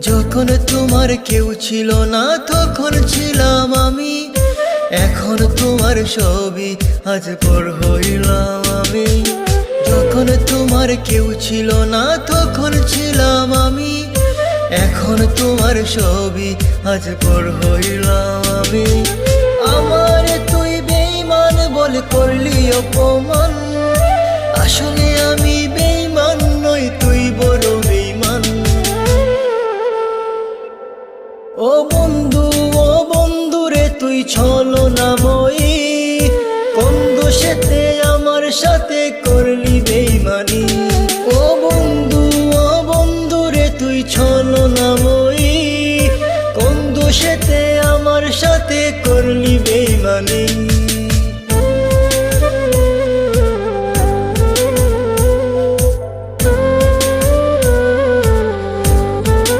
যখন তোমার কেউ ছিল না তখন ছিলাম আমি, এখন তোমার ছবি আজ পর হইলাম আমি। যখন তোমার কেউ ছিল না তখন ছিলাম আমি, এখন তোমার ছবি আজ পর হইলাম আমি। আমার তুই বেঈমান বলে করলি অপমান, আসলে আমি বেঈমান নই, তুই বড় বেঈমান। ও বন্ধু রে তুই ছলনাময়ী, কোন দোষেতে আমার সাথে করলি বেঈমানি। ও বন্ধু রে তুই ছলনাময়ী, কোন দোষেতে আমার সাথে করলি বেঈমানি।